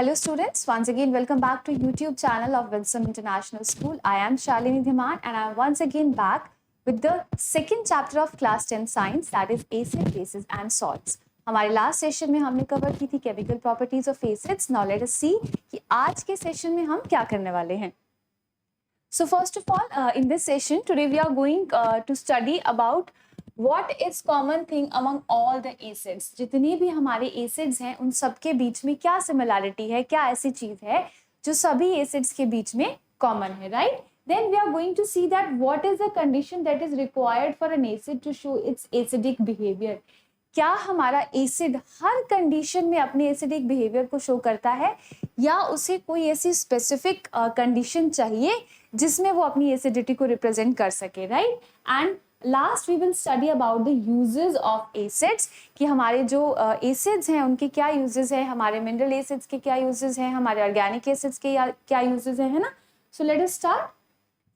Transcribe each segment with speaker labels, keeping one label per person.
Speaker 1: Hello students, once again welcome back to YouTube channel of Wilson International School. I am Shalini Dhiman and I am once again back with the second chapter of class 10 science, that is acid, bases and salts. हमारे last session में हमने cover की थी chemical properties of acids. Now let us see कि आज के session में हम क्या करने वाले हैं. So first of all, in this session today we are going to study about what is common thing among all the acids. जितने भी हमारे acids हैं उन सब के बीच में क्या similarity है, क्या ऐसी चीज है जो सभी acids के बीच में common है, right? Then we are going to see that what is the condition that is required for an acid to show its acidic behavior. क्या हमारा एसिड हर कंडीशन में अपने एसिडिक बिहेवियर को शो करता है या उसे कोई ऐसी स्पेसिफिक कंडीशन चाहिए जिसमें वो अपनी एसिडिटी को रिप्रेजेंट कर सके, right? And last we will study about the uses of acids, कि हमारे जो एसिड्स हैं उनके क्या यूजेस हैं, हमारे मिनरल एसिड्स के क्या यूजेस हैं, हमारे ऑर्गेनिक एसिड्स के क्या यूजेस हैं, है ना? So let us start.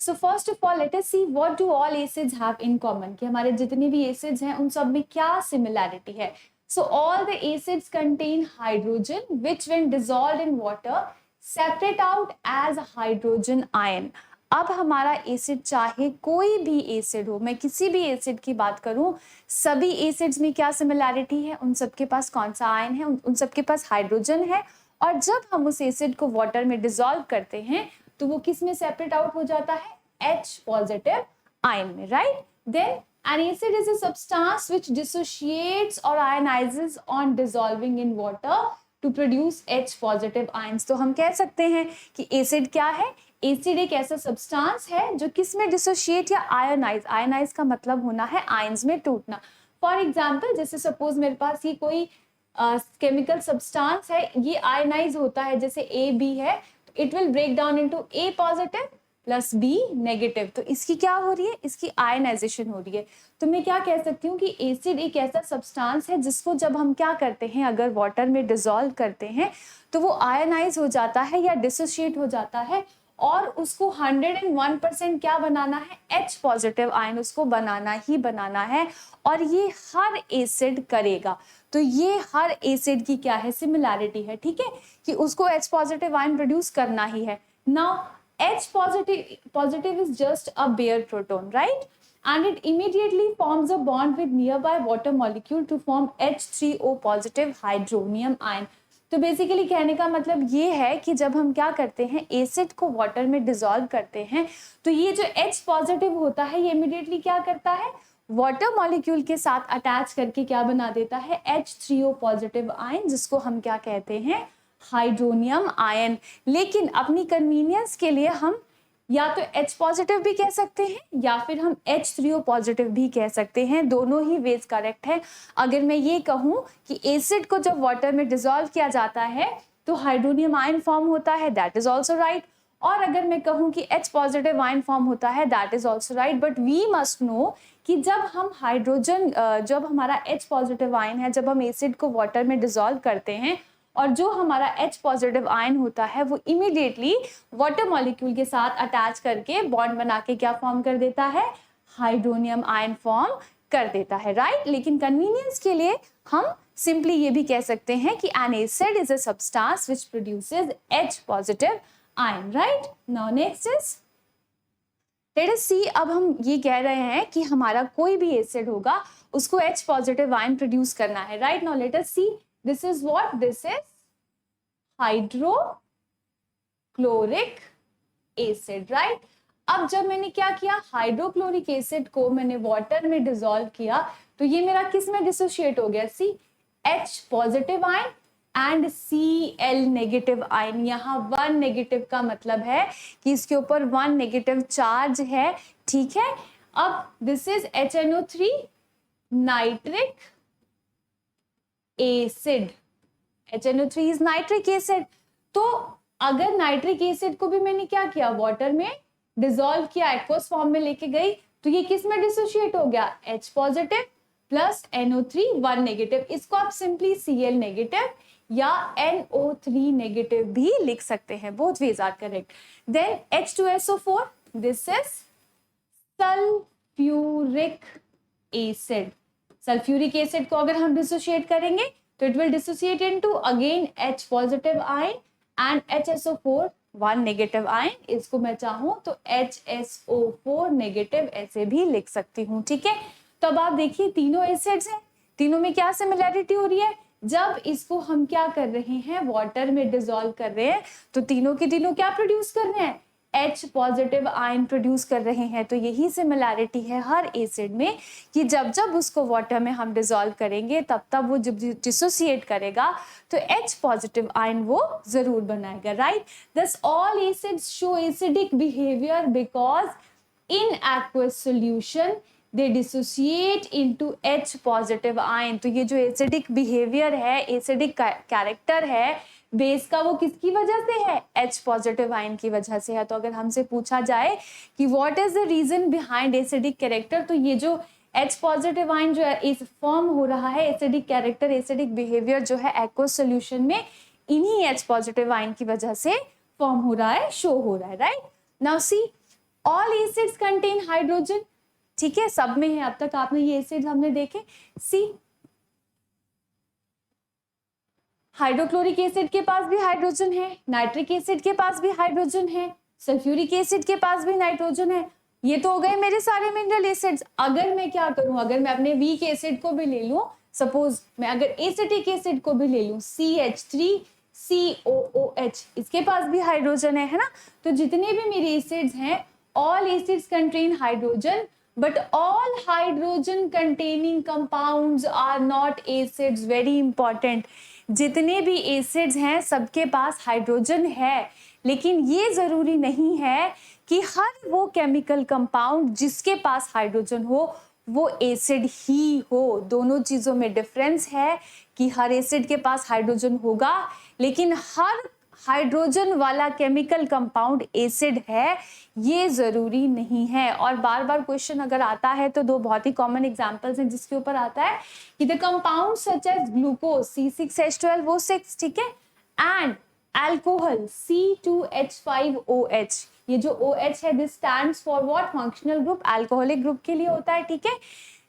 Speaker 1: So first of all, let us see what do all acids have in common. कि हमारे जितने भी acids हैं उन सब में क्या similarity है. So all the acids contain hydrogen, which when dissolved in water separate out as hydrogen ion. अब हमारा एसिड चाहे कोई भी एसिड हो, मैं किसी भी एसिड की बात करूं, सभी एसिड्स में क्या सिमिलैरिटी है, उन सबके पास कौन सा आयन है, उन सबके पास हाइड्रोजन है. और जब हम उस एसिड को वाटर में डिसॉल्व करते हैं तो वो किस में सेपरेट आउट हो जाता है, H पॉजिटिव आयन में, right? Then an acid is a substance which dissociates or ionizes on dissolving in water to produce H positive ions. तो हम कह सकते हैं कि एसिड क्या है, एसिड एक ऐसा सब्सटेंस है जो किस में डिसोशिएट या आयनाइज का मतलब होना है आयंस में टूटना. फॉर एग्जाम्पल, जैसे सपोज मेरे पास ये कोई केमिकल सब्सटेंस है, ये आयनाइज होता है, जैसे AB है, it will break down into A positive plus B negative. तो इसकी क्या हो रही है, इसकी आयनाइजेशन हो रही है. तो मैं क्या कह सकती हूँ कि एसिड एक ऐसा सब्सटेंस है जिसको जब हम क्या करते हैं, अगर वाटर में डिसॉल्व करते हैं तो वो आयनाइज हो जाता है या डिसोशिएट हो जाता है, और उसको 101% क्या बनाना है, H पॉजिटिव आयन उसको बनाना ही बनाना है. और ये हर एसिड करेगा. तो ये हर एसिड की क्या है, सिमिलैरिटी है, ठीक है, कि उसको H पॉजिटिव आयन प्रोड्यूस करना ही है. Now H positive is just a bare proton, right? And it immediately forms a bond with nearby water molecule to form H3O positive hydronium ion. तो बेसिकली कहने का मतलब ये है कि जब हम क्या करते हैं, एसिड को वाटर में डिसॉल्व करते हैं, तो ये जो H पॉजिटिव होता है ये इमीडिएटली क्या करता है, वाटर मॉलिक्यूल के साथ अटैच करके क्या बना देता है, H3O पॉजिटिव आयन, जिसको हम क्या कहते हैं, हाइड्रोनियम आयन. लेकिन अपनी कन्वीनियंस के लिए हम या तो H पॉजिटिव भी कह सकते हैं या फिर हम H3O पॉजिटिव भी कह सकते हैं. दोनों ही वेज करेक्ट है. अगर मैं ये कहूं कि एसिड को जब वाटर में डिसॉल्व किया जाता है तो हाइड्रोनियम आयन फॉर्म होता है, दैट इज ऑल्सो राइट. और अगर मैं कहूं कि H पॉजिटिव आयन फॉर्म होता है, that is also right. But we must know कि जब हम जब हमारा H पॉजिटिव आयन है, जब हम एसिड को वाटर में डिसॉल्व करते हैं और जो हमारा H पॉजिटिव आयन होता है वो इमीडिएटली वाटर मॉलिक्यूल के साथ अटैच करके बॉन्ड बना के क्या फॉर्म कर देता है, हाइड्रोनियम आयन फॉर्म कर देता है, राइट? लेकिन कन्वीनियंस के लिए हम सिंपली ये भी कह सकते हैं कि an acid is a substance which produces H positive ion, right? Now next is let us see. अब हम ये कह रहे हैं कि हमारा कोई भी एसिड होगा उसको H पॉजिटिव आयन प्रोड्यूस करना है, right? Now let us see. This is what? This is hydrochloric acid, right? अब जब मैंने क्या किया, हाइड्रोक्लोरिक एसिड को मैंने वाटर में डिसॉल्व किया तो ये मेरा किस में डिसोशिएट हो गया, सी H positive ion and Cl negative ion. यहाँ 1 नेगेटिव का मतलब है कि इसके ऊपर 1 नेगेटिव चार्ज है, ठीक है. अब this is HNO3 nitric acid. HNO3 is nitric acid. तो अगर नाइट्रिक एसिड को भी मैंने क्या किया, वाटर में डिसॉल्व किया, एक्वस फॉर्म में लेके गई, तो ये किस में डिसोशिएट हो गया, H positive plus NO3 1 negative. इसको आप सिंपली Cl नेगेटिव या NO3 नेगेटिव भी लिख सकते हैं. Both ways are correct. Then H2SO4, this is sulphuric acid. Sulphuric acid को अगर हम डिसोशिएट करेंगे तो it will dissociate into again H positive ion and HSO4 1 negative ion, इसको मैं चाहूं तो HSO4 नेगेटिव ऐसे भी लिख सकती हूँ, ठीक है। तो अब आप देखिए तीनों एसिड्स हैं, तीनों में क्या सिमिलैरिटी हो रही है, जब इसको हम क्या कर रहे हैं, वाटर में डिसॉल्व कर रहे हैं, तो तीनों के तीनों क्या प्रोड्यूस कर रहे हैं, H पॉजिटिव आयन प्रोड्यूस कर रहे हैं। तो यही सिमिलैरिटी है हर एसिड में कि जब जब उसको वाटर में हम डिसॉल्व करेंगे तब तब वो जब डिसोसिएट करेगा तो H पॉजिटिव आयन वो जरूर बनाएगा, राइट। दस all acids show acidic behaviour because in aqueous solution they dissociate into H positive ion. तो ये जो एसिडिक बिहेवियर है, एसिडिक कैरेक्टर है बेस का, वो किसकी वजह से है, H पॉजिटिव आयन की वजह से है। तो अगर हमसे पूछा जाए कि what is the reason behind acidic character, तो ये जो H पॉजिटिव आयन जो है इस फॉर्म हो रहा है, एसिडिक कैरेक्टर, एसिडिक बिहेवियर जो है एक्वस सॉल्यूशन में इन्हीं H पॉजिटिव आयन की वजह से फॉर्म हो रहा है, शो हो रहा है, right. Now see all acids contain hydrogen, ठीक है, सब में है। अब तक आपने ये एसिड हमने देखे, सी हाइड्रोक्लोरिक एसिड के पास भी हाइड्रोजन है, नाइट्रिक एसिड के पास भी हाइड्रोजन है, सल्फ्यूरिक एसिड के पास भी नाइट्रोजन है। ये तो हो गए मेरे सारे मिनरल एसिड्स। अगर मैं क्या करूं, अगर मैं अपने वीक एसिड को भी ले लूं, सपोज मैं अगर एसिटिक एसिड को भी ले लूं, CH3COOH, इसके पास भी हाइड्रोजन है ना। तो जितने भी मेरे एसिड्स हैं, all acids contain hydrogen, but all hydrogen containing compounds are not acids, very important। जितने भी एसिड्स हैं सबके पास हाइड्रोजन है, लेकिन ये जरूरी नहीं है कि हर वो केमिकल कंपाउंड जिसके पास हाइड्रोजन हो वो एसिड ही हो। दोनों चीजों में डिफरेंस है कि हर एसिड के पास हाइड्रोजन होगा, लेकिन हर हाइड्रोजन वाला केमिकल कंपाउंड एसिड है ये जरूरी नहीं है। और बार बार क्वेश्चन अगर आता है तो दो बहुत ही कॉमन एग्जांपल्स हैं जिसके ऊपर आता है कि the compound such as glucose C6H12O6, ठीक है, एंड अल्कोहल C2H5OH। ये जो OH है this stands for what, functional group, alcoholic group के लिए होता है, ठीक है।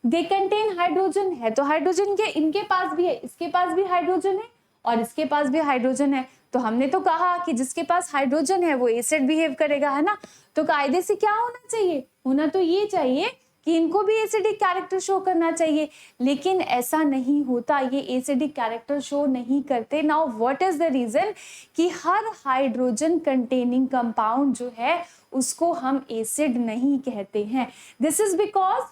Speaker 1: दे कंटेन हाइड्रोजन, है तो हाइड्रोजन के इनके पास भी है, इसके पास भी हाइड्रोजन है और इसके पास भी हाइड्रोजन है। तो हमने तो कहा कि जिसके पास हाइड्रोजन है वो एसिड बिहेव करेगा, है ना। तो कायदे से क्या होना चाहिए, होना तो ये चाहिए कि इनको भी एसिडिक कैरेक्टर शो करना चाहिए, लेकिन ऐसा नहीं होता, ये एसिडिक कैरेक्टर शो नहीं करते। Now what is the reason कि हर हाइड्रोजन कंटेनिंग कंपाउंड जो है उसको हम एसिड नहीं कहते हैं। This is because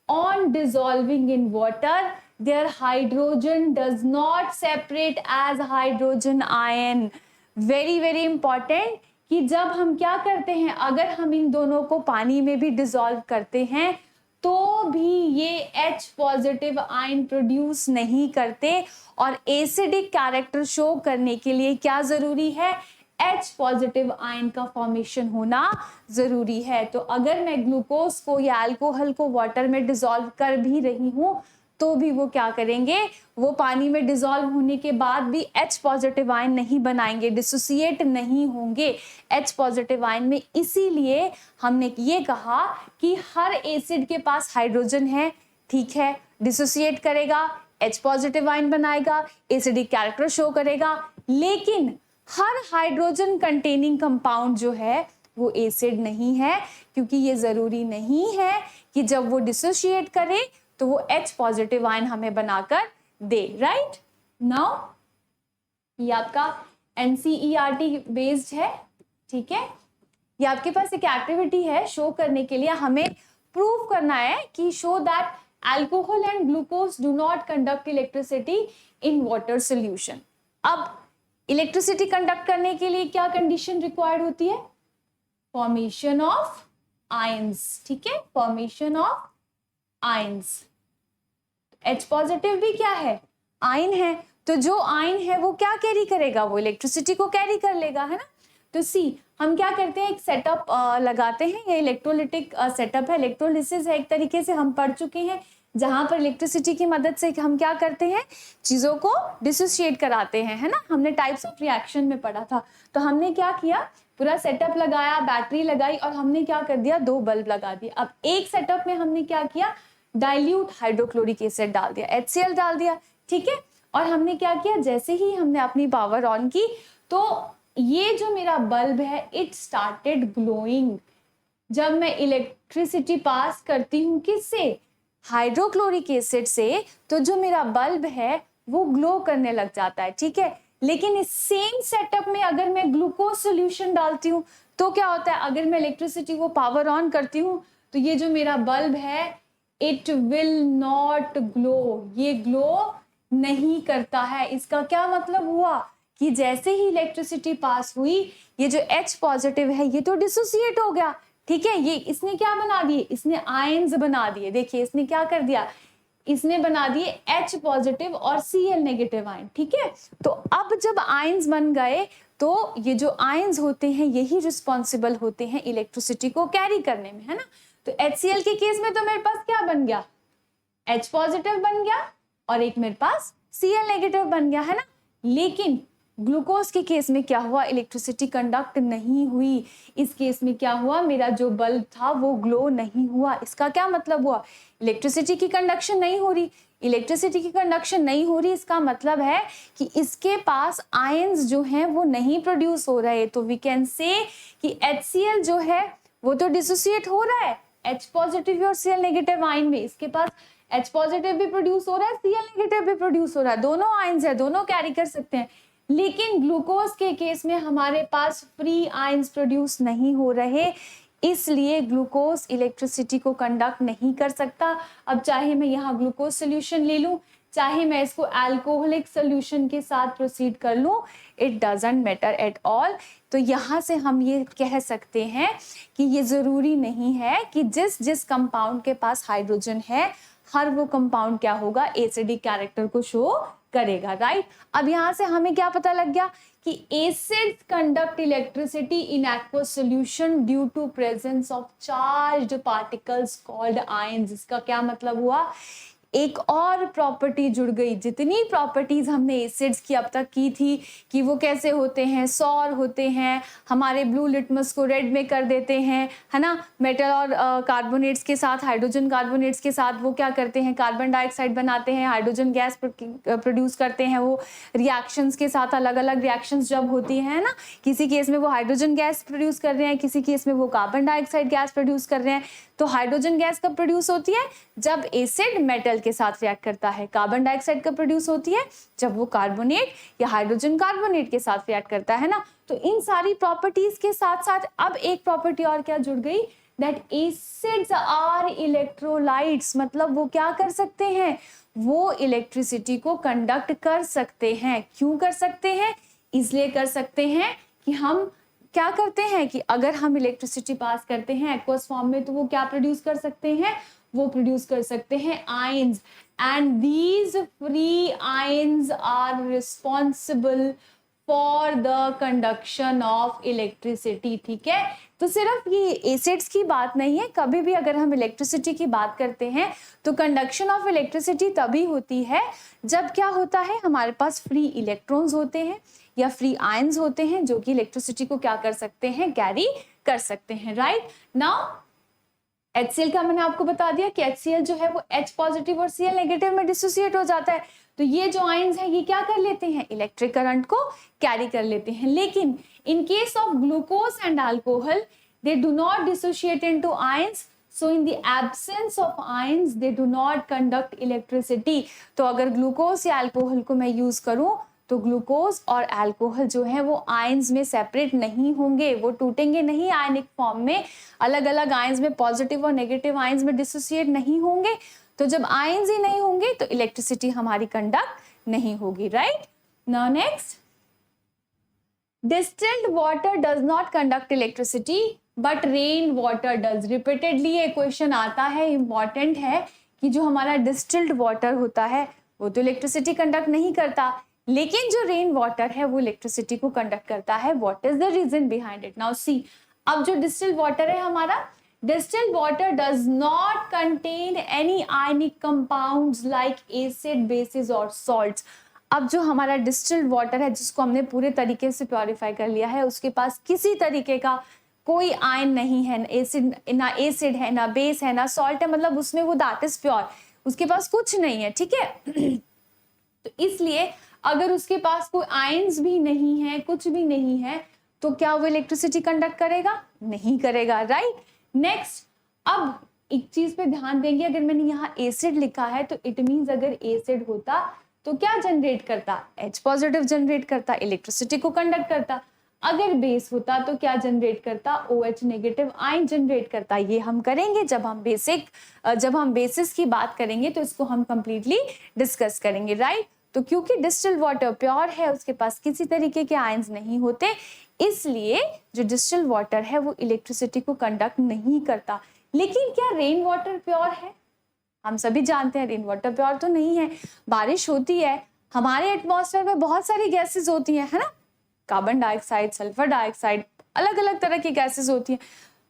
Speaker 1: on dissolving in water their hydrogen does not separate as hydrogen ion। very very important कि जब हम क्या करते हैं, अगर हम इन दोनों को पानी में भी डिसॉल्व करते हैं तो भी ये H पॉजिटिव आयन प्रोड्यूस नहीं करते। और एसिडिक कैरेक्टर शो करने के लिए क्या जरूरी है, H पॉजिटिव आयन का फॉर्मेशन होना जरूरी है। तो अगर मैं ग्लूकोज को या अल्कोहल को वाटर में डिसॉल्व कर भी रही हूं तो भी वो क्या करेंगे, वो पानी में डिसॉल्व होने के बाद भी H पॉजिटिव आयन नहीं बनाएंगे, डिसोसिएट नहीं होंगे H पॉजिटिव आयन में। इसीलिए हमने ये कहा कि हर एसिड के पास हाइड्रोजन है, ठीक है, डिसोसिएट करेगा, H पॉजिटिव आयन बनाएगा, एसिडिक कैरेक्टर शो करेगा, लेकिन हर हाइड्रोजन कंटेनिंग कंपाउंड जो है वो एसिड नहीं है, क्योंकि ये जरूरी नहीं है कि जब वो डिसोसिएट करे तो वो H पॉजिटिव आयन हमें बनाकर दे, राइट। नाउ ये आपका NCERT बेस्ड है, ठीक है। ये आपके पास एक एक्टिविटी है शो करने के लिए, हमें प्रूव करना है कि show that alcohol and glucose do not conduct electricity in water solution. अब इलेक्ट्रिसिटी कंडक्ट करने के लिए क्या कंडीशन रिक्वायर्ड होती है, फॉर्मेशन ऑफ आयंस, ठीक है, formation of ions. H positive भी क्या है, आयन है, तो जो आयन है वो क्या कैरी करेगा, वो इलेक्ट्रिसिटी को कैरी कर लेगा, है ना। तो सी हम क्या करते हैं, एक सेटअप लगाते हैं, ये इलेक्ट्रोलिटिक सेटअप है, इलेक्ट्रोलिसिस है एक तरीके से, हम पढ़ चुके हैं, जहां पर इलेक्ट्रिसिटी की मदद से हम क्या करते हैं, चीजों को डिसोसिएट कराते हैं, है ना। हमने टाइप्स ऑफ रिएक्शन में पढ़ा था। तो हमने क्या किया, पूरा सेटअप लगाया, बैटरी लगाई और हमने क्या कर दिया, 2 बल्ब लगा दिए। अब एक सेटअप में हमने क्या किया, डाइल्यूट हाइड्रोक्लोरिक एसिड डाल दिया, HCl डाल दिया, ठीक है। और हमने क्या किया, जैसे ही हमने अपनी पावर ऑन की तो ये जो मेरा बल्ब है इट स्टार्टेड ग्लोइंग जब मैं इलेक्ट्रिसिटी पास करती हूँ किससे, हाइड्रोक्लोरिक एसिड से, तो जो मेरा बल्ब है वो ग्लो करने लग जाता है, ठीक है। लेकिन इस सेम सेटअप में अगर मैं ग्लूकोज सोल्यूशन डालती हूँ तो क्या होता है, अगर मैं इलेक्ट्रिसिटी को पावर ऑन करती हूँ तो ये जो मेरा बल्ब है इट विल नॉट ग्लो, ये ग्लो नहीं करता है। इसका क्या मतलब हुआ कि जैसे ही इलेक्ट्रिसिटी पास हुई ये जो H पॉजिटिव है ये तो डिसोसिएट हो गया, ठीक है। ये इसने क्या बना दिए, इसने आयंस बना दिए। देखिए इसने क्या कर दिया, इसने बना दिए H पॉजिटिव और Cl नेगेटिव आयन, ठीक है। तो अब जब आयंस बन गए तो ये जो आयंस होते हैं यही रिस्पॉन्सिबल होते हैं इलेक्ट्रिसिटी को कैरी करने में, है ना। तो HCl के केस में तो मेरे पास क्या बन गया, H पॉजिटिव बन गया और एक मेरे पास Cl नेगेटिव बन गया, है ना। लेकिन ग्लूकोज के केस में क्या हुआ, इलेक्ट्रिसिटी कंडक्ट नहीं हुई। इस केस में क्या हुआ, मेरा जो बल्ब था वो ग्लो नहीं हुआ। इसका क्या मतलब हुआ, इलेक्ट्रिसिटी की कंडक्शन नहीं हो रही। इलेक्ट्रिसिटी की कंडक्शन नहीं हो रही इसका मतलब है कि इसके पास आयंस जो हैं वो नहीं प्रोड्यूस हो रहे। तो वी कैन से कि HCl जो है वो तो डिसोसिएट हो रहा है H पॉजिटिव और Cl नेगेटिव आयन में। इसके पास H पॉजिटिव भी प्रोड्यूस हो रहा है, Cl नेगेटिव भी प्रोड्यूस हो रहा है, दोनों आयंस है, दोनों कैरी कर सकते हैं। लेकिन ग्लूकोज के केस में हमारे पास फ्री आयंस प्रोड्यूस नहीं हो रहे, इसलिए ग्लूकोज इलेक्ट्रिसिटी को कंडक्ट नहीं कर सकता। अब चाहे मैं यहाँ ग्लूकोज सोल्यूशन ले लूं, चाहे मैं इसको अल्कोहलिक सोल्यूशन के साथ प्रोसीड कर लूं, it doesn't matter at all. तो यहाँ से हम ये कह सकते हैं कि ये जरूरी नहीं है कि जिस जिस कंपाउंड के पास हाइड्रोजन है हर वो कंपाउंड क्या होगा, एसिडिक कैरेक्टर को शो करेगा, राइट। अब यहाँ से हमें क्या पता लग गया कि acids conduct electricity in aqueous solution due to presence of charged particles called ions. इसका क्या मतलब हुआ, एक और प्रॉपर्टी जुड़ गई। जितनी प्रॉपर्टीज हमने एसिड्स की अब तक की थी कि वो कैसे होते हैं, सौर होते हैं, हमारे ब्लू लिटमस को रेड में कर देते हैं, है ना। मेटल और कार्बोनेट्स के साथ, हाइड्रोजन कार्बोनेट्स के साथ वो क्या करते हैं, कार्बन डाइऑक्साइड बनाते हैं, हाइड्रोजन गैस प्रोड्यूस करते हैं। वो रिएक्शंस के साथ अलग अलग रिएक्शंस जब होती हैं ना, किसी केस में वो हाइड्रोजन गैस प्रोड्यूस कर रहे हैं, किसी केस में वो कार्बन डाइऑक्साइड गैस प्रोड्यूस कर रहे हैं। तो हाइड्रोजन गैस कब प्रोड्यूस होती है, जब एसिड मेटल के साथ रिएक्ट करता है। कार्बन डाइऑक्साइड कब प्रोड्यूस होती है, जब वो कार्बोनेट या हाइड्रोजन कार्बोनेट के साथ रिएक्ट करता है ना। तो इन सारी प्रॉपर्टीज के साथ साथ अब एक प्रॉपर्टी और क्या जुड़ गई, दैट एसिड्स आर इलेक्ट्रोलाइट्स। मतलब वो क्या कर सकते हैं, वो इलेक्ट्रिसिटी को कंडक्ट कर सकते हैं। क्यों कर सकते हैं, इसलिए कर सकते हैं कि हम क्या करते हैं कि अगर हम इलेक्ट्रिसिटी पास करते हैं एक्वस फॉर्म में तो वो क्या प्रोड्यूस कर सकते हैं, वो प्रोड्यूस कर सकते हैं ions, and these free ions are responsible for the conduction of electricity, ठीक है। तो सिर्फ ये एसिड्स की बात नहीं है, कभी भी अगर हम इलेक्ट्रिसिटी की बात करते हैं तो कंडक्शन ऑफ इलेक्ट्रिसिटी तभी होती है जब क्या होता है, हमारे पास फ्री इलेक्ट्रॉन्स होते हैं या फ्री आयंस होते हैं जो कि इलेक्ट्रिसिटी को क्या कर सकते हैं, कैरी कर सकते हैं, राइट। नाउ HCl का मैंने आपको बता दिया कि HCl जो है वो H पॉजिटिव और Cl नेगेटिव में डिसोसिएट हो जाता है। तो ये जो आयंस हैं ये क्या कर लेते हैं, इलेक्ट्रिक करंट को कैरी कर लेते हैं। लेकिन in case of glucose and alcohol they do not dissociate into ions, so in the absence of ions they do not conduct electricity। तो अगर ग्लूकोज या अल्कोहल को मैं यूज करूं तो ग्लूकोज और अल्कोहल जो है वो आयंस में सेपरेट नहीं होंगे, वो टूटेंगे नहीं आयनिक फॉर्म में, अलग अलग आयंस में पॉजिटिव और नेगेटिव आयंस में डिसोसिएट नहीं होंगे। तो जब आयंस ही नहीं होंगे तो इलेक्ट्रिसिटी हमारी कंडक्ट नहीं होगी, right. Now next, distilled water does not conduct electricity but rain water does. Repeatedly ये क्वेश्चन आता है, इंपॉर्टेंट है कि जो हमारा डिस्टिल्ड वाटर होता है वो तो इलेक्ट्रिसिटी कंडक्ट नहीं करता, लेकिन जो रेन वाटर है वो इलेक्ट्रिसिटी को कंडक्ट करता है। What is the reason behind it, now see. अब जो डिस्टिल्ड वाटर है हमारा, distilled water does not contain any ionic compounds like acid, bases और सॉल्ट्स। अब जो हमारा डिस्टिल्ड वाटर है जिसको हमने पूरे तरीके से प्योरीफाई कर लिया है, उसके पास किसी तरीके का कोई आयन नहीं है, ना एसिड है, ना बेस है, ना सॉल्ट है, मतलब उसमें वो दैट इज प्योर, उसके पास कुछ नहीं है, ठीक है। तो इसलिए अगर उसके पास कोई आयंस भी नहीं है, कुछ भी नहीं है, तो क्या वो इलेक्ट्रिसिटी कंडक्ट करेगा? नहीं करेगा, राइट। नेक्स्ट, अब एक चीज पे ध्यान देंगे, अगर मैंने यहाँ एसिड लिखा है तो इट मीन्स अगर एसिड होता तो क्या जनरेट करता? H पॉजिटिव जनरेट करता, इलेक्ट्रिसिटी को कंडक्ट करता। अगर बेस होता तो क्या जनरेट करता? OH नेगेटिव आयन जनरेट करता। ये हम करेंगे जब हम बेसिस की बात करेंगे, तो इसको हम कंप्लीटली डिस्कस करेंगे, राइट। तो क्योंकि डिस्टिल्ड वाटर प्योर है, उसके पास किसी तरीके के आयंस नहीं होते, इसलिए जो डिस्टिल्ड वाटर है वो इलेक्ट्रिसिटी को कंडक्ट नहीं करता। लेकिन क्या रेन वाटर प्योर है? हम सभी जानते हैं रेन वाटर प्योर तो नहीं है। बारिश होती है, हमारे एटमॉस्फेयर में बहुत सारी गैसेस होती हैं, है ना, कार्बन डाइऑक्साइड, सल्फर डाइऑक्साइड, अलग अलग तरह की गैसेस होती हैं।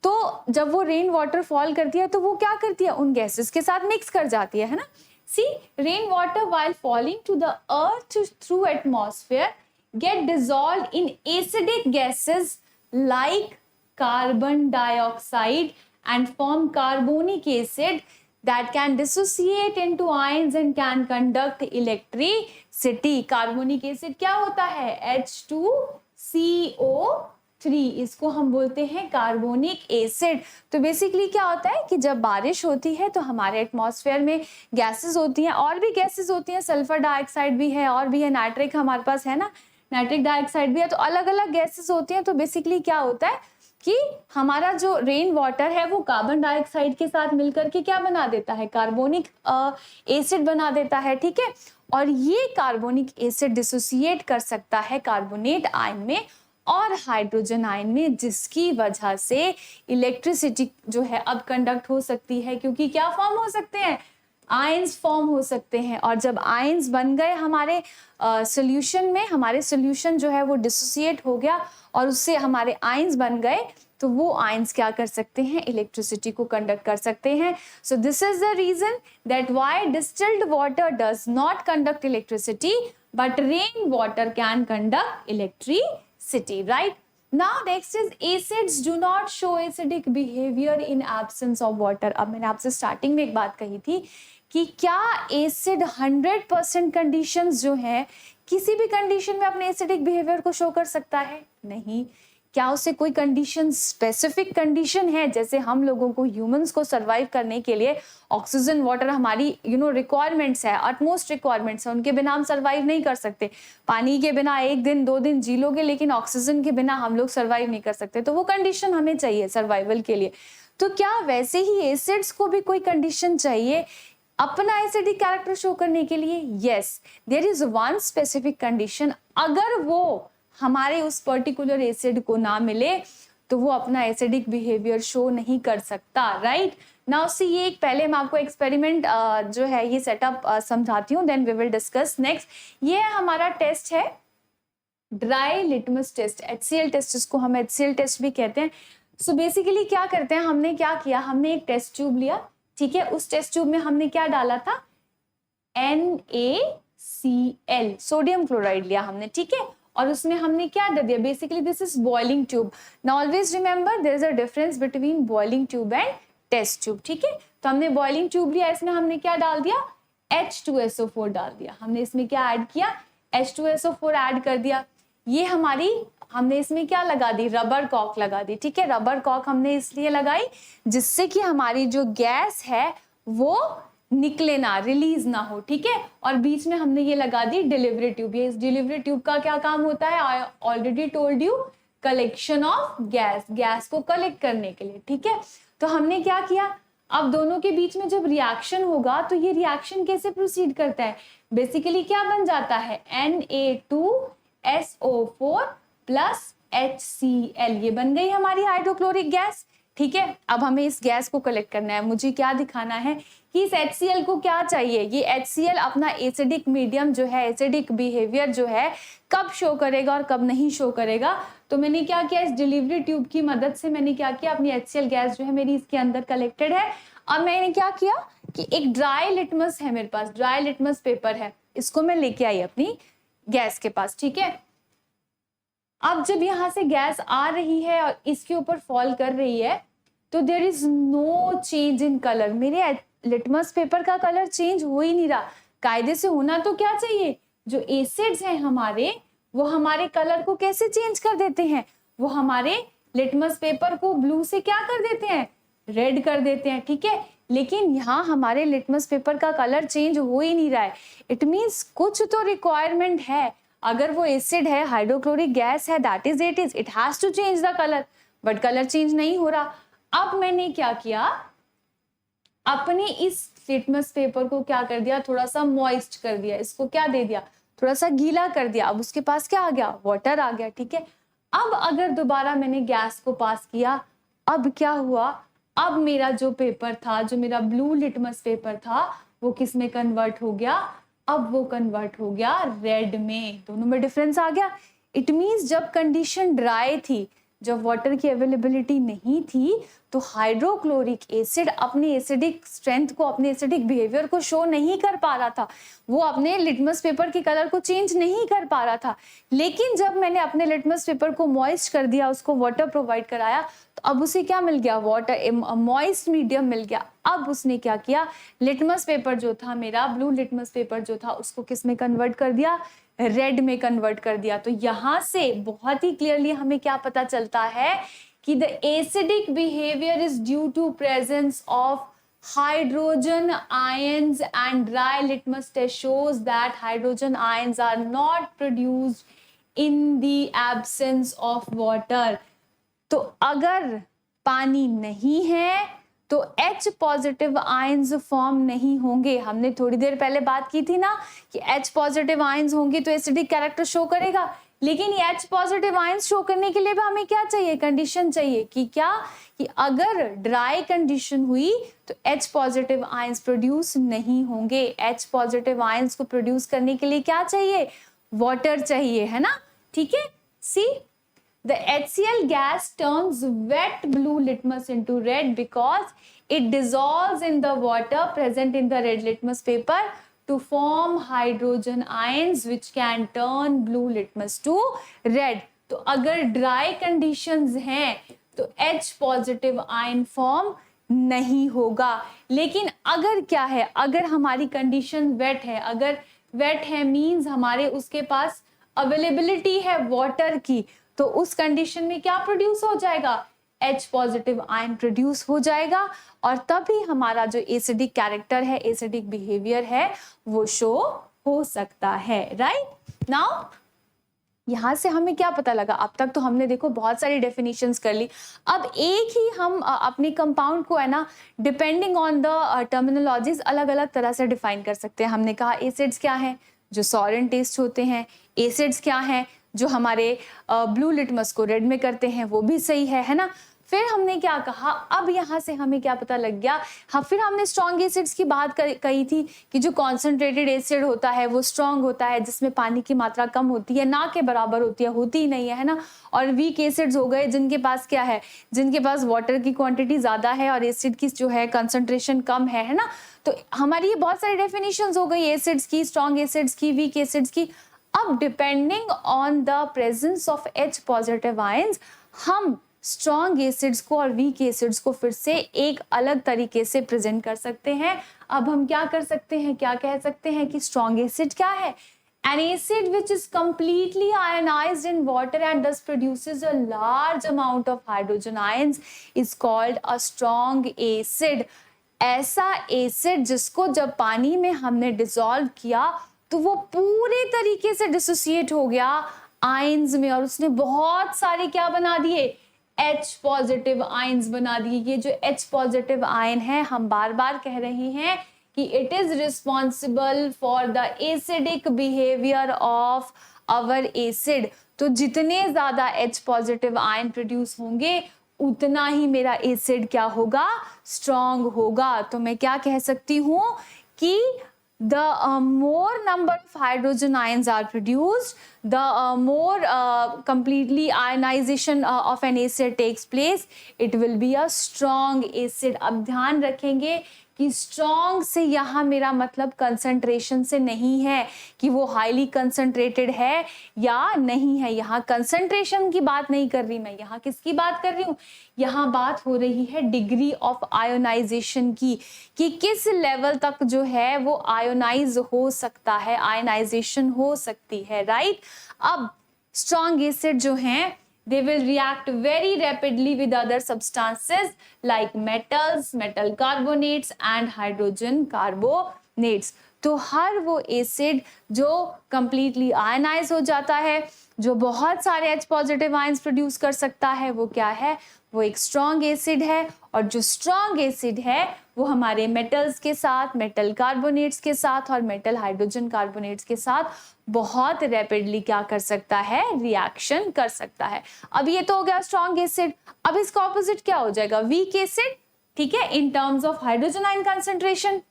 Speaker 1: तो जब वो रेन वाटर फॉल करती है तो वो क्या करती है? उन गैसेस के साथ मिक्स कर जाती है ना। See, rain water while falling to the earth through atmosphere get dissolved in acidic gases like carbon dioxide and form carbonic acid that can dissociate into ions and can conduct electricity. Carbonic acid क्या होता है? H2CO3, इसको हम बोलते हैं carbonic acid. तो basically क्या होता है कि जब बारिश होती है तो हमारे एटमॉस्फेयर में गैसेस होती हैं, और भी गैसेस होती हैं, सल्फर डाइऑक्साइड भी है, और भी है, नाइट्रिक हमारे पास है ना, नाइट्रिक डाइऑक्साइड भी है, तो अलग अलग गैसेस होती हैं। तो बेसिकली क्या होता है कि हमारा जो रेन वाटर है वो कार्बन डाइऑक्साइड के साथ मिलकर के क्या बना देता है? कार्बोनिक एसिड बना देता है, ठीक है। और ये कार्बोनिक एसिड डिसोसिएट कर सकता है कार्बोनेट आयन में और हाइड्रोजन आयन में, जिसकी वजह से इलेक्ट्रिसिटी जो है अब कंडक्ट हो सकती है, क्योंकि क्या फॉर्म हो सकते हैं? आयंस फॉर्म हो सकते हैं। और जब आयंस बन गए हमारे सॉल्यूशन में, हमारे सॉल्यूशन जो है वो डिसोसिएट हो गया और उससे हमारे आयंस बन गए, तो वो आयंस क्या कर सकते हैं? इलेक्ट्रिसिटी को कंडक्ट कर सकते हैं। So this is the reason that why distilled water does not conduct electricity but rain water can conduct electricity, right. Now next is acids do not show acidic behavior in absence of water. अब मैंने आपसे starting में एक बात कही थी कि क्या एसिड 100% कंडीशंस जो है किसी भी कंडीशन में अपने एसिडिक बिहेवियर को शो कर सकता है? नहीं। क्या उसे कोई कंडीशन, स्पेसिफिक कंडीशन है? जैसे हम लोगों को, ह्यूमंस को सर्वाइव करने के लिए ऑक्सीजन, वाटर हमारी रिक्वायरमेंट्स है, अटमोस्ट रिक्वायरमेंट्स है, उनके बिना हम सर्वाइव नहीं कर सकते। पानी के बिना 1 दिन 2 दिन जी लोगे, लेकिन ऑक्सीजन के बिना हम लोग सर्वाइव नहीं कर सकते। तो वो कंडीशन हमें चाहिए सर्वाइवल के लिए। तो क्या वैसे ही एसिड्स को भी कोई कंडीशन चाहिए अपना एसिडिक कैरेक्टर शो करने के लिए? Yes, there is one specific condition. अगर वो हमारे उस पर्टिकुलर एसिड को ना मिले तो वो अपना एसिडिक बिहेवियर शो नहीं कर सकता, राइट। नाउ सी, ये एक पहले मैं आपको एक्सपेरिमेंट जो है ये सेटअप समझाती हूँ, then we will discuss next. ये हमारा टेस्ट है dry litmus test, HCl test, जिसको हम HCl टेस्ट भी कहते हैं। सो बेसिकली क्या करते हैं, हमने क्या किया, हमने एक टेस्ट ट्यूब लिया, ठीक है। उस टेस्ट ट्यूब में हमने क्या डाला था? NaCl, सोडियम क्लोराइड लिया हमने, ठीक है। और उसमें हमने क्या डाल दिया? Basically this is boiling tube. Now always remember there is a difference between boiling tube and test tube, ठीक है। तो हमने बॉइलिंग ट्यूब लिया, इसमें हमने क्या डाल दिया? H2SO4 डाल दिया। हमने इसमें क्या ऐड किया? H2SO4 ऐड कर दिया। ये हमने इसमें क्या लगा दी? रबर कॉक लगा दी, ठीक है। रबर कॉक हमने इसलिए लगाई जिससे कि हमारी जो गैस है वो निकले ना, रिलीज ना हो, ठीक है। और बीच में हमने ये लगा दी डिलीवरी ट्यूब। ये इस डिलीवरी ट्यूब का क्या काम होता है? I already told you, collection of gas, gas को कलेक्ट करने के लिए, ठीक है। तो हमने क्या किया, अब दोनों के बीच में जब रिएक्शन होगा तो ये रिएक्शन कैसे प्रोसीड करता है? बेसिकली क्या बन जाता है? Na2SO4 प्लस HCl, ये बन गई हमारी हाइड्रोक्लोरिक गैस, ठीक है। अब हमें इस गैस को कलेक्ट करना है, मुझे क्या दिखाना है कि इस HCl को क्या चाहिए? ये HCl अपना एसिडिक मीडियम जो है, एसिडिक बिहेवियर जो है, कब शो करेगा और कब नहीं शो करेगा। तो मैंने क्या किया, इस डिलीवरी ट्यूब की मदद से मैंने क्या किया, अपनी HCl गैस जो है मेरी इसके अंदर कलेक्टेड है। अब मैंने क्या किया कि एक ड्राई लिटमस है मेरे पास, ड्राई लिटमस पेपर है, इसको मैं लेके आई अपनी गैस के पास, ठीक है। अब जब यहाँ से गैस आ रही है और इसके ऊपर फॉल कर रही है तो there is no change in colour. मेरे लिटमस पेपर का कलर चेंज हो ही नहीं रहा। कायदे से होना तो क्या चाहिए? जो एसिड्स हैं हमारे, वो हमारे कलर को कैसे चेंज कर देते हैं, वो हमारे लिटमस पेपर को ब्लू से क्या कर देते हैं, रेड कर देते हैं, ठीक है। लेकिन यहाँ हमारे लिटमस पेपर का कलर चेंज हो ही नहीं रहा है। इट मीन्स कुछ तो रिक्वायरमेंट है। अगर वो एसिड है, हाइड्रोक्लोरिक गैस है, that is it has to change the colour, but colour change नहीं हो रहा। अब मैंने क्या किया, अपने इस लिटमस पेपर को क्या कर दिया, थोड़ा सा मॉइस्ट कर दिया, इसको क्या दे दिया, थोड़ा सा गीला कर दिया। अब उसके पास क्या आ गया, वाटर आ गया, ठीक है। अब अगर दोबारा मैंने गैस को पास किया, अब क्या हुआ, अब मेरा जो पेपर था, जो मेरा ब्लू लिटमस पेपर था, वो किस में कन्वर्ट हो गया, अब वो कन्वर्ट हो गया रेड में। दोनों में डिफरेंस आ गया। इट मीन्स जब कंडीशन ड्राई थी, जब वाटर की अवेलेबिलिटी नहीं थी, तो हाइड्रोक्लोरिक एसिड अपने एसिडिक स्ट्रेंथ को, अपने एसिडिक बिहेवियर को शो नहीं कर पा रहा था। वो अपने लिटमस पेपर के कलर को चेंज नहीं कर पा रहा था। लेकिन जब मैंने अपने लिटमस पेपर को मॉइस्ट कर दिया, उसको वाटर प्रोवाइड कराया, तो अब उसे क्या मिल गया, वाटर, मॉइस्ट मीडियम मिल गया। अब उसने क्या किया, लिटमस पेपर जो था मेरा, ब्लू लिटमस पेपर जो था, उसको किस में कन्वर्ट कर दिया, रेड में कन्वर्ट कर दिया। तो यहां से बहुत ही क्लियरली हमें क्या पता चलता है कि the acidic behaviour is due to presence of hydrogen ions, and dry litmus test shows that hydrogen ions are not produced in the absence of water. तो अगर पानी नहीं है तो H पॉजिटिव आयंस फॉर्म नहीं होंगे। हमने थोड़ी देर पहले बात की थी ना कि H पॉजिटिव आयंस होंगे तो एसिडिक कैरेक्टर शो करेगा। लेकिन ये H पॉजिटिव आयंस शो करने के लिए भी हमें क्या चाहिए, कंडीशन चाहिए कि क्या, कि अगर ड्राई कंडीशन हुई तो H पॉजिटिव आयंस प्रोड्यूस नहीं होंगे। H पॉजिटिव आयंस को प्रोड्यूस करने के लिए क्या चाहिए, वाटर चाहिए, है ना, ठीक है। सी, the HCl gas turns wet blue litmus into red because it dissolves in the water present in the red litmus paper to form hydrogen ions which can turn blue litmus to red. तो अगर dry conditions हैं तो H positive ion form नहीं होगा। लेकिन अगर क्या है, अगर हमारी कंडीशन वेट है, अगर वेट है मींस हमारे उसके पास अवेलेबिलिटी है वाटर की, तो उस कंडीशन में क्या प्रोड्यूस हो जाएगा, H पॉजिटिव आयन प्रोड्यूस हो जाएगा और तभी हमारा जो एसिडिक कैरेक्टर है, एसिडिक बिहेवियर है, वो शो हो सकता है। राइट नाउ यहां से हमें क्या पता लगा, अब तक तो हमने देखो बहुत सारी डेफिनेशंस कर ली। अब एक ही हम अपने कंपाउंड को है ना, डिपेंडिंग ऑन द टर्मिनोलॉजीज अलग अलग तरह से डिफाइन कर सकते हैं। हमने कहा एसिड्स क्या हैं, जो सॉर एंड टेस्ट होते हैं। एसिड्स क्या हैं, जो हमारे ब्लू लिटमस को रेड में करते हैं, वो भी सही है ना। फिर हमने क्या कहा, अब यहाँ से हमें क्या पता लग गया, हाँ, फिर हमने स्ट्रॉन्ग एसिड्स की बात कही थी कि जो कॉन्सेंट्रेटेड एसिड होता है वो स्ट्रॉन्ग होता है, जिसमें पानी की मात्रा कम होती है, ना के बराबर होती है, होती ही नहीं है ना। और वीक एसिड्स हो गए जिनके पास क्या है, जिनके पास वाटर की क्वांटिटी ज्यादा है और एसिड की जो है कंसंट्रेशन कम है ना। तो हमारी ये बहुत सारी डेफिनेशंस हो गई एसिड्स की, स्ट्रॉन्ग एसिड्स की, वीक एसिड्स की। अब depending on the presence of H positive ions हम स्ट्रॉन्ग एसिड्स को और वीक एसिड्स को फिर से एक अलग तरीके से प्रेजेंट कर सकते हैं। अब हम क्या कर सकते हैं, क्या कह सकते हैं कि स्ट्रॉन्ग एसिड क्या है, an acid which is completely ionized in water and thus produces a large amount of hydrogen ions is called a strong acid. ऐसा एसिड जिसको जब पानी में हमने डिसॉल्व किया तो वो पूरे तरीके से डिसोसिएट हो गया आयंस में और उसने बहुत सारे क्या बना दिए, H पॉजिटिव आयंस बना दिए। ये जो H पॉजिटिव आयन है, हम बार बार कह रहे हैं कि it is responsible for the acidic behaviour of our acid. तो जितने ज्यादा H पॉजिटिव आयन प्रोड्यूस होंगे उतना ही मेरा एसिड क्या होगा, स्ट्रॉन्ग होगा। तो मैं क्या कह सकती हूँ कि the more number of hydrogen ions are produced, the more completely ionization of an acid takes place, it will be a strong acid. अब ध्यान रखेंगे कि स्ट्रॉन्ग से यहाँ मेरा मतलब कंसंट्रेशन से नहीं है कि वो हाईली कंसंट्रेटेड है या नहीं है। यहाँ कंसंट्रेशन की बात नहीं कर रही मैं, यहाँ किसकी बात कर रही हूँ, यहाँ बात हो रही है डिग्री ऑफ आयोनाइजेशन की, कि किस लेवल तक जो है वो आयोनाइज हो सकता है, आयोनाइजेशन हो सकती है, राइट। अब स्ट्रॉन्ग एसिड जो हैं they will react very rapidly with other substances like metals, metal carbonates and hydrogen carbonates। तो हर वो एसिड जो completely आयनाइज हो जाता है, जो बहुत सारे H पॉजिटिव आयंस प्रोड्यूस कर सकता है, वो क्या है, वो एक स्ट्रॉन्ग एसिड है। और जो स्ट्रॉन्ग एसिड है वो हमारे मेटल्स के साथ, मेटल कार्बोनेट्स के साथ और मेटल हाइड्रोजन कार्बोनेट्स के साथ बहुत रैपिडली क्या कर सकता है, रिएक्शन कर सकता है। अब ये तो हो गया स्ट्रॉन्ग एसिड। अब इसका ऑपोजिट क्या हो जाएगा, वीक एसिड, ठीक है, in terms of hydrogen ion concentration.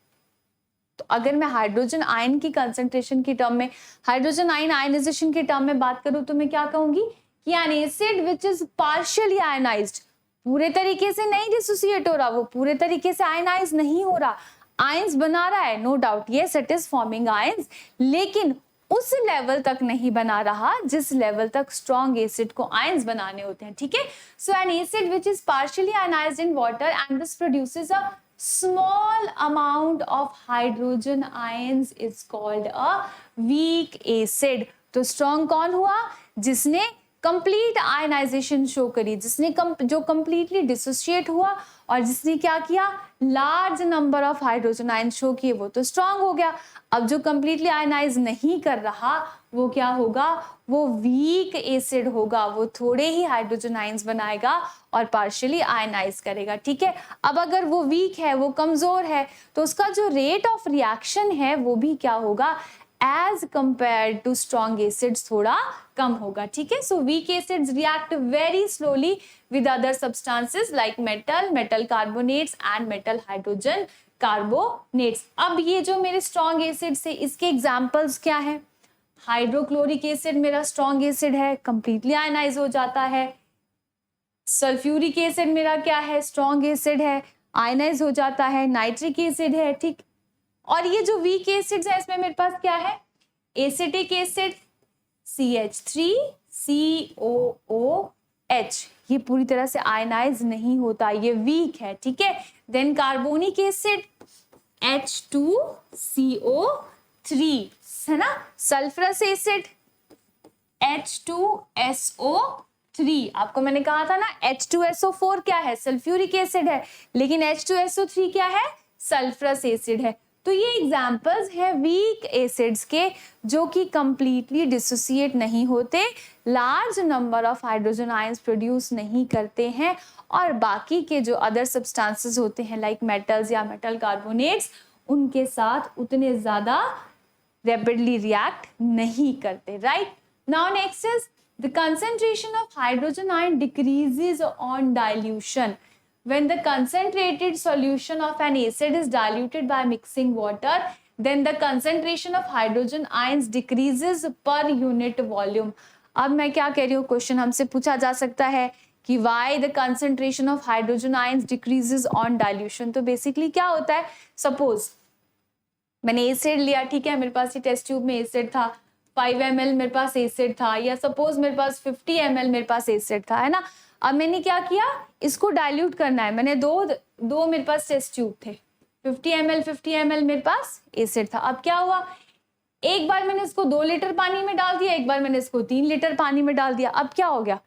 Speaker 1: तो अगर मैं हाइड्रोजन आयन की कंसेंट्रेशन की टर्म में, हाइड्रोजन आयन आयनाइजेशन की टर्म में बात करूं तो मैं क्या कहूंगी कि an acid which is partially ionised, पूरे तरीके से नहीं डिसोसिएट हो रहा, वो पूरे तरीके से आयनाइज नहीं हो रहा, आयंस बना रहा है, no doubt, yes it is forming ions, लेकिन उस लेवल तक नहीं बना रहा जिस लेवल तक स्ट्रॉन्ग एसिड को आयंस बनाने होते हैं, ठीक है। So an acid which is partially ionised in water and this produces a small amount of hydrogen ions is called a weak acid। तो strong कौन हुआ, जिसने कंप्लीट आयनाइजेशन शो करी, जिसने जो कंप्लीटली डिसोसिएट हुआ और जिसने क्या किया, large number of hydrogen ion show किए, वो तो स्ट्रांग हो गया। अब जो कंप्लीटली आयनाइज नहीं कर रहा वो क्या होगा, वो वीक एसिड होगा, वो थोड़े ही हाइड्रोजन आयंस बनाएगा और पार्शियली आयनाइज करेगा, ठीक है। अब अगर वो वीक है, वो कमजोर है, तो उसका जो रेट ऑफ रिएक्शन है वो भी क्या होगा, as compare to strong acids थोड़ा कम होगा, ठीक है। So weak acids react very slowly with other substances like metal, metal carbonates and metal hydrogen carbonates. अब ये जो मेरे स्ट्रॉन्ग एसिड्स है इसके एग्जांपल्स क्या है, हाइड्रोक्लोरिक एसिड मेरा स्ट्रॉन्ग एसिड है, कंप्लीटली आयनाइज हो जाता है। सल्फ्यूरिक एसिड मेरा क्या है, स्ट्रॉन्ग एसिड है, आयनाइज हो जाता है। नाइट्रिक एसिड है, ठीक। और ये जो वीक एसिड्स है इसमें मेरे पास क्या है, एसिटिक एसिड CH3COOH, ये पूरी तरह से आयनाइज नहीं होता, ये वीक है, ठीक है। देन कार्बोनिक एसिड H2CO3, है ना। सल्फरस एसिड H2SO3, आपको मैंने कहा था ना H2SO4 क्या है, सल्फ्यूरिक एसिड है, लेकिन H2SO3 क्या है, सल्फरस एसिड है। तो ये एग्जाम्पल्स है वीक एसिड्स के जो कि कंप्लीटली डिसोसिएट नहीं होते, large number of hydrogen ions produce नहीं करते हैं और बाकी के जो अदर सब्सटेंसेस होते हैं लाइक मेटल्स या मेटल कार्बोनेट्स उनके साथ उतने ज्यादा रैपिडली रिएक्ट नहीं करते, right. Now next is the concentration of hydrogen ion decreases on dilution. When the concentrated solution of an acid is diluted by mixing water, then the concentration of hydrogen ions decreases per unit volume। अब मैं क्या कह रही हूँ, question हमसे पूछा जा सकता है कि why the concentration of hydrogen ions decreases on dilution। तो बेसिकली क्या होता है, सपोज मैंने एसिड लिया, ठीक है, मेरे पास ये टेस्ट ट्यूब में एसिड था, 5 ml मेरे पास एसिड था, या सपोज मेरे पास 50 ml मेरे पास एसिड था, है ना। अब मैंने क्या किया, इसको डाइल्यूट करना है, मैंने दो मेरे पास टेस्ट ट्यूब थे, 50 ml मेरे पास एसिड था। अब क्या हुआ, एक बार मैंने इसको 2 लीटर पानी में डाल दिया, एक बार मैंने इसको 3 लीटर पानी में डाल दिया। अब क्या हो गया,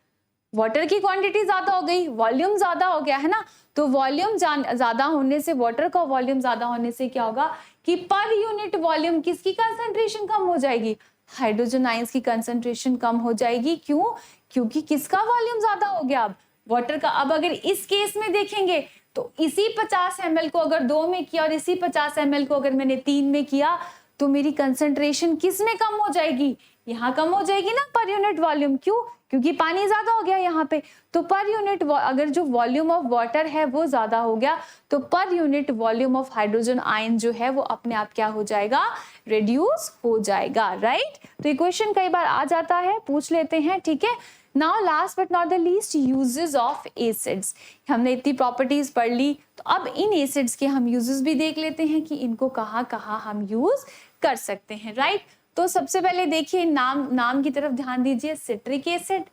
Speaker 1: वाटर की क्वांटिटी ज्यादा हो गई, वॉल्यूम ज्यादा हो गया, है ना। तो वॉल्यूम ज्यादा होने से, वाटर का वॉल्यूम ज्यादा होने से क्या होगा कि पर यूनिट वॉल्यूम किसकी कंसंट्रेशन कम हो जाएगी, हाइड्रोजन आयंस की कंसंट्रेशन कम हो जाएगी। क्यों, क्योंकि किसका वॉल्यूम ज्यादा हो गया, अब वाटर का। अब अगर इस केस में देखेंगे तो इसी 50 ml को अगर 2 में किया और इसी 50 ml को अगर मैंने 3 में किया तो मेरी कंसंट्रेशन किस में कम हो जाएगी, यहाँ कम हो जाएगी ना, पर यूनिट वॉल्यूम। क्यों, क्योंकि पानी ज्यादा हो गया यहाँ पे। तो पर यूनिट अगर जो वॉल्यूम ऑफ वाटर है वो ज्यादा हो गया तो per unit volume of hydrogen ion जो है वो अपने आप क्या हो जाएगा, रिड्यूस हो जाएगा, राइट। तो ये क्वेश्चन कई बार आ जाता है, पूछ लेते हैं, ठीक है। Now last but not the least, uses of acids. हमने इतनी प्रॉपर्टीज पढ़ ली, तो अब इन एसिड्स के हम यूजेस भी देख लेते हैं कि इनको कहाँ कहाँ हम यूज कर सकते हैं, राइट। तो सबसे पहले देखिए नाम की तरफ ध्यान दीजिए, citric acid,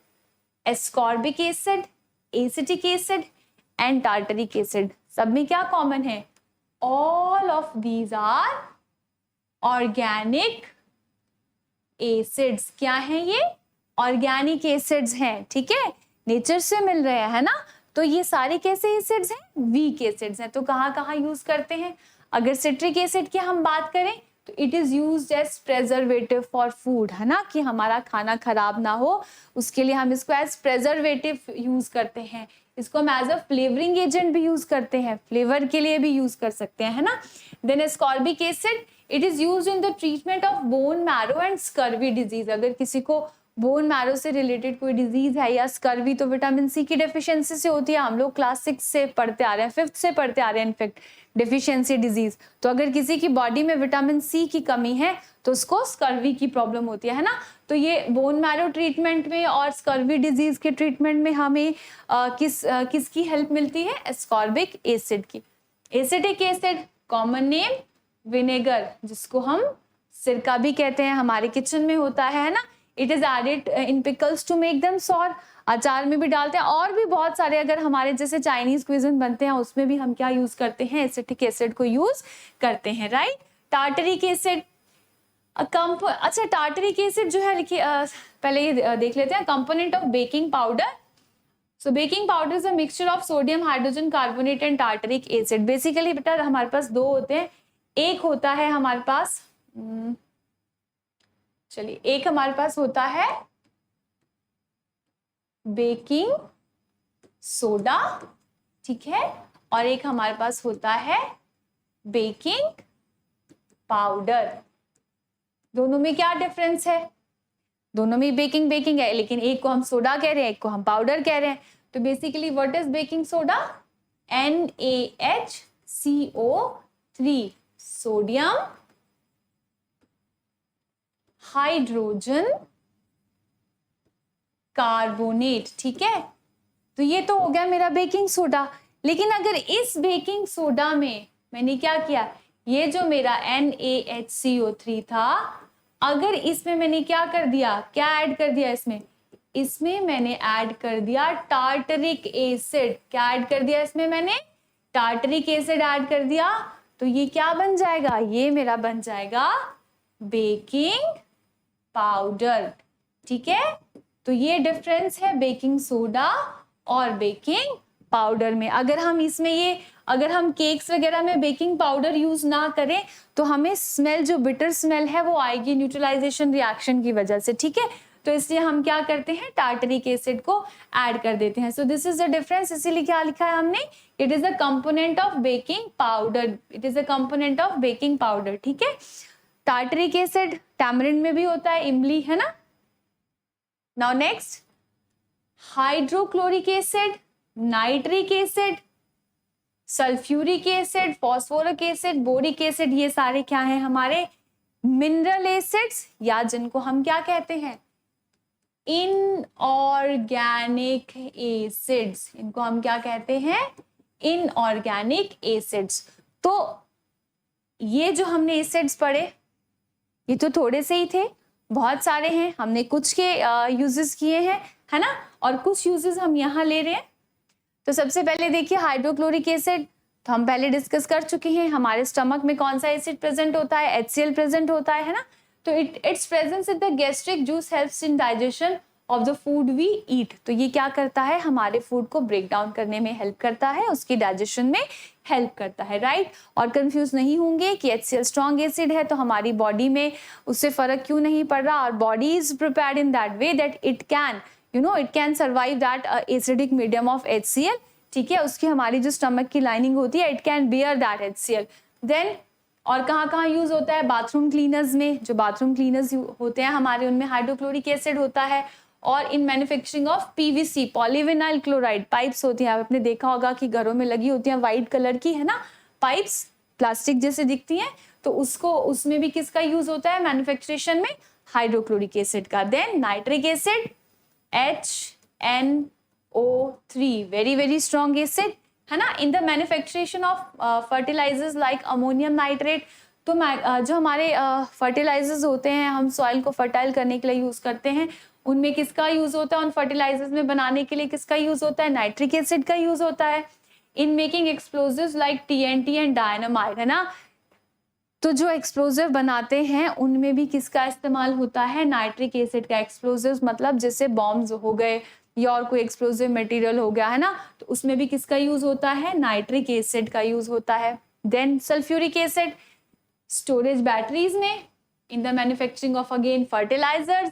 Speaker 1: ascorbic acid, acetic acid and tartaric acid. सब में क्या कॉमन है? All of these are organic acids. क्या है ये? ऑर्गेनिक एसिड्स हैं, ठीक है, नेचर से मिल रहे हैं ना। तो ये सारे कैसे एसिड्स हैं? वीक एसिड्स हैं। तो कहाँ कहाँ यूज करते हैं? अगर सिट्रिक एसिड की हम बात करें तो it is used as preservative for food, है ना, कि हमारा खाना खराब ना हो उसके लिए हम इसको एज प्रेजर्वेटिव यूज करते हैं। इसको हम एज अ फ्लेवरिंग एजेंट भी यूज करते हैं, फ्लेवर के लिए भी यूज कर सकते हैं, है ना। Then ascorbic acid, it is used in the treatment of bone marrow and scurvy disease. अगर किसी को बोन मैरो से रिलेटेड कोई डिजीज है या स्कर्वी, तो विटामिन सी की डेफिशिएंसी से होती है। हम लोग क्लास 6 से पढ़ते आ रहे हैं, 5th से पढ़ते आ रहे हैं इनफेक्ट, डेफिशिएंसी डिजीज। तो अगर किसी की बॉडी में विटामिन सी की कमी है तो उसको स्कर्वी की प्रॉब्लम होती है ना। तो ये बोन मैरो ट्रीटमेंट में और स्कर्वी डिजीज के ट्रीटमेंट में हमें किसकी हेल्प मिलती है? एस्कॉर्बिक एसिड की। Acetic acid, common name vinegar, जिसको हम सिरका भी कहते हैं, हमारे किचन में होता है ना। It is added in pickles to make them sour, अचार में भी डालते हैं। और भी बहुत सारे, अगर हमारे जैसे चाइनीज क्विज़न बनते हैं उसमें भी हम क्या यूज करते हैं? एसिटिक एसिड को यूज करते हैं, राइट। टार्टरिक एसिड, अच्छा टार्टरिक एसिड जो है, लिखिए पहले ये देख लेते हैं, component of baking powder. So baking powder is a mixture of sodium hydrogen carbonate and tartaric acid. Basically बेटा हमारे पास दो होते हैं, एक होता है हमारे पास चलिए एक हमारे पास होता है बेकिंग सोडा, ठीक है, और एक हमारे पास होता है बेकिंग पाउडर। दोनों में क्या डिफरेंस है? दोनों में बेकिंग है, लेकिन एक को हम सोडा कह रहे हैं, एक को हम पाउडर कह रहे हैं। तो basically what is baking soda? NaHCO3, sodium hydrogen carbonate, ठीक है। तो ये तो हो गया मेरा बेकिंग सोडा। लेकिन अगर इस बेकिंग सोडा में मैंने क्या किया, ये जो मेरा NaHCO3 था, अगर इसमें मैंने क्या कर दिया, क्या ऐड कर दिया इसमें मैंने ऐड कर दिया टार्टरिक एसिड। क्या ऐड कर दिया इसमें मैंने? टार्टरिक एसिड ऐड कर दिया। तो ये क्या बन जाएगा? ये मेरा बन जाएगा बेकिंग पाउडर, ठीक है। तो ये डिफरेंस है बेकिंग सोडा और बेकिंग पाउडर में। अगर हम केक्स वगैरह में बेकिंग पाउडर यूज ना करें तो हमें स्मेल, जो बिटर स्मेल है, वो आएगी न्यूट्रलाइजेशन रिएक्शन की वजह से, ठीक है। तो इसलिए हम क्या करते हैं? टार्टरिक एसिड को ऐड कर देते हैं। So this is the difference. इसीलिए क्या लिखा है हमने? It is a component of baking powder, it is a component of baking powder, ठीक है। टार्टरिक एसिड टैमरिंड में भी होता है, इमली, है ना। Now next, hydrochloric acid, nitric acid, sulphuric acid, phosphoric acid, boric acid, ये सारे क्या हैं? हमारे मिनरल एसिड्स, या जिनको हम क्या कहते हैं? Inorganic acids. इनको हम क्या कहते हैं? Inorganic acids. तो ये जो हमने एसिड्स पढ़े, ये तो थोड़े से ही थे, बहुत सारे हैं। हमने कुछ के यूजेस किए हैं, है ना, और कुछ यूजेस हम यहाँ ले रहे हैं। तो सबसे पहले देखिए हाइड्रोक्लोरिक एसिड, तो हम पहले डिस्कस कर चुके हैं। हमारे स्टमक में कौन सा एसिड प्रेजेंट होता है? HCl प्रेजेंट होता है ना। तो its presence in the gastric juice helps in digestion of the food we eat. तो ये क्या करता है? हमारे फूड को ब्रेक डाउन करने में हेल्प करता है, उसकी डाइजेशन में हेल्प करता है, राइट। और कंफ्यूज नहीं होंगे कि HCl स्ट्रॉन्ग एसिड है तो हमारी बॉडी में उससे फर्क क्यों नहीं पड़ रहा। और body is prepared in that way that it can survive that acidic medium of HCl, ठीक है। उसकी हमारी जो स्टमक की लाइनिंग होती है, it can bear that HCl। Then और कहाँ यूज होता है? बाथरूम क्लीनर्स में। जो बाथरूम क्लीनर्स होते हैं हमारे, उनमें हाइड्रोक्लोरिक एसिड होता है। और in manufacturing of PVC, polyvinyl chloride pipes होती हैं। आपने देखा होगा कि घरों में लगी होती हैं, व्हाइट कलर की, है ना, पाइप्स, प्लास्टिक जैसे दिखती हैं। तो उसमें भी किसका यूज होता है मैन्युफैक्चरेशन में? हाइड्रोक्लोरिक एसिड का। Then nitric acid, HNO, NO3, very very strong acid है ना. In the मैन्युफैक्चरेशन of fertilisers like ammonium nitrate, तो जो हमारे फर्टिलाइजर्स होते हैं हम सॉइल को फर्टाइल करने के लिए यूज करते हैं, उनमें किसका यूज होता है, उन फर्टिलाइजर्स में बनाने के लिए किसका यूज होता है, नाइट्रिक एसिड का यूज होता है. In making explosives like TNT and dynamite, है ना. तो जो एक्सप्लोजिव बनाते हैं उनमें भी किसका इस्तेमाल होता है, नाइट्रिक एसिड का. एक्सप्लोजिव्स मतलब जैसे बॉम्ब्स हो गए या और कोई एक्सप्लोजिव मटेरियल हो गया, है ना, तो उसमें भी किसका यूज होता है, नाइट्रिक एसिड का यूज होता है. Then sulphuric acid storage batteries में, in the manufacturing of again fertilisers,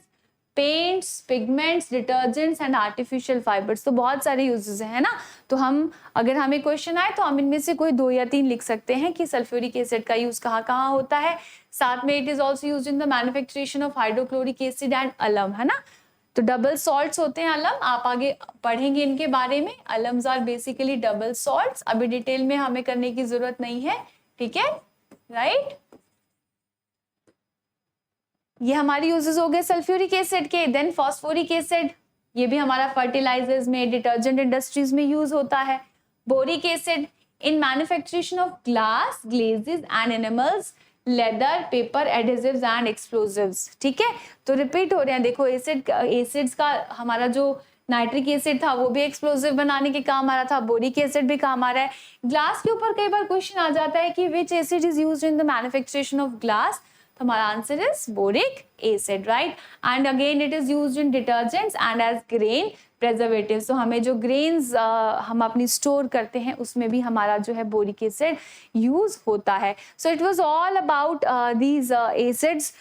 Speaker 1: paints, pigments, detergents and artificial fibres. तो बहुत सारे यूजेस हैं ना. तो हम अगर हमें क्वेश्चन आए तो हम इनमें से कोई 2 या 3 लिख सकते हैं कि सल्फ्यूरिक एसिड का यूज कहाँ कहाँ होता है. साथ में it is also use in the मैन्युफैक्चरेशन of hydrochloric acid and alum, है ना. तो डबल सॉल्ट्स होते हैं अलम, आप आगे पढ़ेंगे इनके बारे में. अलम्स आर बेसिकली डबल सॉल्ट्स, अभी डिटेल में हमें करने की जरूरत नहीं है, ठीक है, राइट. ये हमारी यूजेस हो गए सल्फ्यूरिक एसिड के. देन फॉस्फोरिक एसिड, ये भी हमारा फर्टिलाइजर्स में, डिटर्जेंट इंडस्ट्रीज में यूज होता है. Boric acid in manufacturation of glass, glazes and animals, leather, paper, adhesives and explosives. ठीक है, तो रिपीट हो रहे हैं. देखो एसिड्स का हमारा जो नाइट्रिक एसिड था वो भी एक्सप्लोजिव बनाने के काम आ रहा था, बोरिक एसिड भी काम आ रहा है. ग्लास के ऊपर कई बार क्वेश्चन आ जाता है कि which acid is used in the मैन्युफैक्चरेशन of glass. हमारा answer is boric acid, right. And again it is used in detergents and as grain preservatives. तो हमें जो ग्रेन्स हम अपनी स्टोर करते हैं उसमें भी हमारा जो है बोरिक एसिड यूज होता है. So it was all about these acids,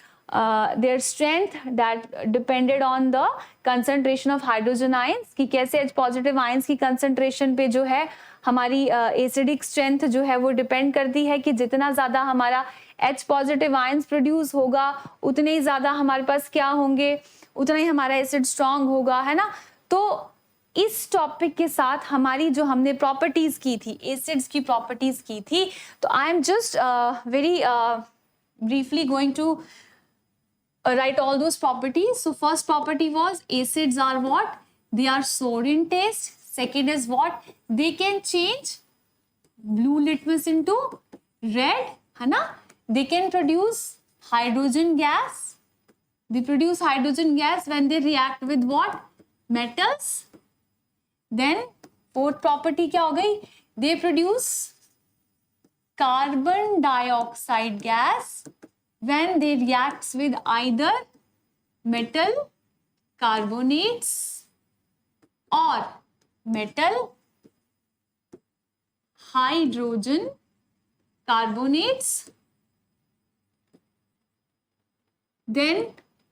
Speaker 1: their strength that depended on the concentration of hydrogen ions, कि कैसे H positive ions की concentration पे जो है हमारी acidic strength जो है वो depend करती है कि जितना ज़्यादा हमारा H positive ions produce होगा उतने ही ज़्यादा हमारे पास क्या होंगे, उतना ही हमारा एसिड स्ट्रॉन्ग होगा, है ना. तो इस टॉपिक के साथ हमारी जो हमने प्रॉपर्टीज की थी, एसिड्स की प्रॉपर्टीज की थी, तो I am just very briefly going to write all those properties. So first property was acids are what? They are sour in taste. Second is what? They can change blue litmus into red, है ना. They can produce hydrogen gas. They produce hydrogen gas when they react with what? Metals. Then fourth property क्या हो गई? They produce carbon dioxide gas when they reacts with either metal carbonates or metal hydrogen carbonates. Then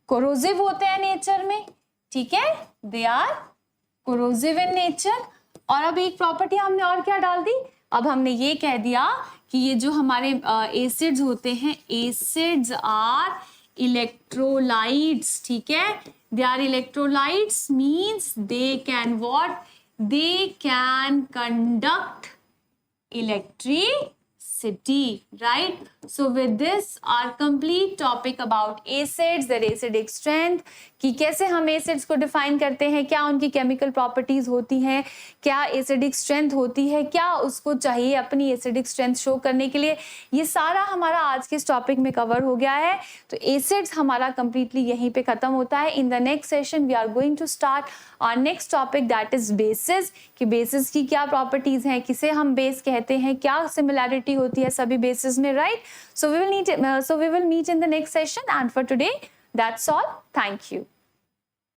Speaker 1: corrosive होते हैं nature में, ठीक है, they are corrosive in nature. और अब एक प्रॉपर्टी हमने और क्या डाल दी, अब हमने ये कह दिया कि ये जो हमारे एसिड्स होते हैं, एसिड्स आर इलेक्ट्रोलाइट्स, ठीक है, they are electrolytes means they can what, they can conduct electricity, right. So with this our complete topic about acids, their acidic strength, कि कैसे हम एसिड्स को डिफाइन करते हैं, क्या उनकी केमिकल प्रॉपर्टीज होती हैं, क्या एसिडिक स्ट्रेंथ होती है, क्या उसको चाहिए अपनी एसिडिक स्ट्रेंथ शो करने के लिए, ये सारा हमारा आज के इस टॉपिक में कवर हो गया है. तो एसिड्स हमारा कंप्लीटली यहीं पे खत्म होता है. In the next session we are going to start our next topic that is bases, कि बेसिस की क्या प्रॉपर्टीज हैं, किसे हम बेस कहते हैं, क्या सिमिलैरिटी होती है सभी बेसिस में, right. So we will meet in the next session, and for today that's all. Thank you.